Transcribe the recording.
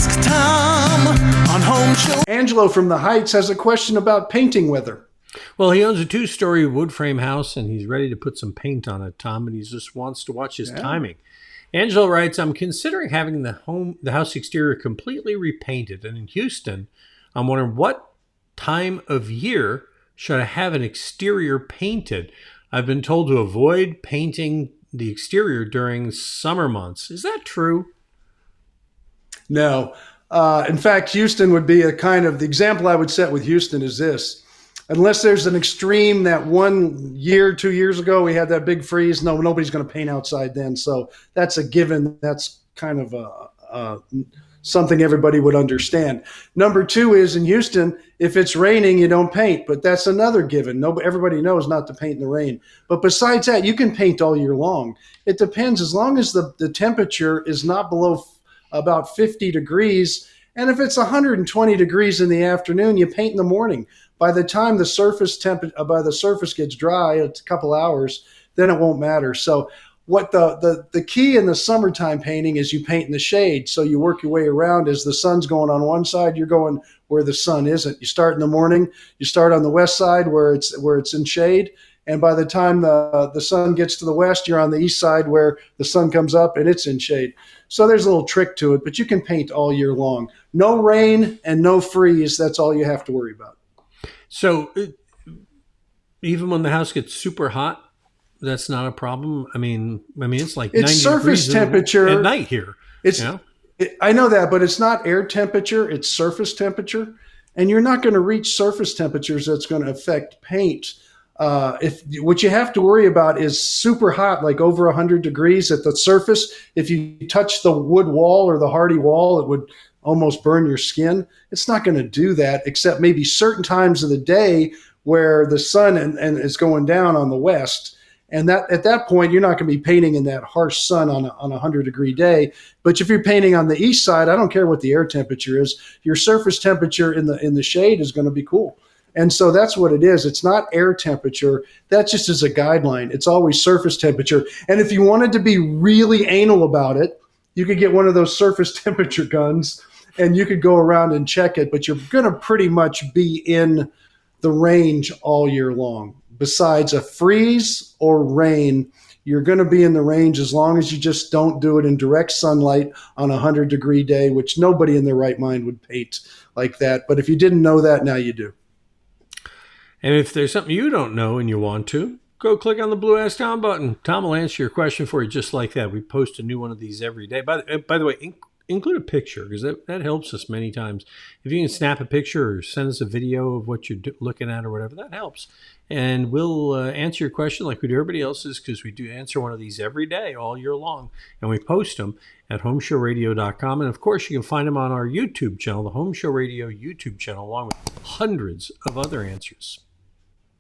Ask Tom on Home Show. Angelo from the Heights has a question about painting weather. Well, he owns a 2-story wood frame house, and he's ready to put some paint on it, Tom, and he just wants to watch his timing. Angelo writes, I'm considering having the house exterior completely repainted, and in Houston, I'm wondering what time of year should I have an exterior painted? I've been told to avoid painting the exterior during summer months. Is that true? No. In fact, Houston would be the example I would set with Houston is this. Unless there's an extreme that 1 year, 2 years ago, we had that big freeze. No, nobody's going to paint outside then. So that's a given. That's kind of something everybody would understand. Number two is in Houston, if it's raining, you don't paint. But that's another given. Everybody knows not to paint in the rain. But besides that, you can paint all year long. It depends. As long as the temperature is not below about 50 degrees, and if it's 120 degrees in the afternoon, you paint in the morning. By the time the surface gets dry, it's a couple hours, then it won't matter. So what the key in the summertime painting is you paint in the shade. So you work your way around. As the sun's going on one side, you're going where the sun isn't. You start in the morning, you start on the west side where it's in shade. And by the time the sun gets to the west, you're on the east side where the sun comes up and it's in shade. So there's a little trick to it, but you can paint all year long. No rain and no freeze. That's all you have to worry about. So even when the house gets super hot, that's not a problem. I mean, it's like it's 90 surface degrees temperature at night here. I know that, but it's not air temperature. It's surface temperature, and you're not going to reach surface temperatures that's going to affect paint. If what you have to worry about is super hot, like over 100 degrees at the surface. If you touch the wood wall or the hardy wall, it would almost burn your skin. It's not going to do that, except maybe certain times of the day where the sun and is going down on the west. And that at that point, you're not going to be painting in that harsh sun on a 100-degree day. But if you're painting on the east side, I don't care what the air temperature is. Your surface temperature in the shade is going to be cool. And so that's what it is. It's not air temperature. That just is a guideline. It's always surface temperature. And if you wanted to be really anal about it, you could get one of those surface temperature guns and you could go around and check it. But you're going to pretty much be in the range all year long. Besides a freeze or rain, you're going to be in the range as long as you just don't do it in direct sunlight on a 100-degree day, which nobody in their right mind would paint like that. But if you didn't know that, now you do. And if there's something you don't know and you want to, go click on the blue Ask Tom button. Tom will answer your question for you just like that. We post a new one of these every day. By the way, include a picture because that helps us many times. If you can snap a picture or send us a video of what you're looking at or whatever, that helps. And we'll answer your question like we do everybody else's because we do answer one of these every day all year long. And we post them at HomeShowRadio.com. And, of course, you can find them on our YouTube channel, the Home Show Radio YouTube channel, along with hundreds of other answers.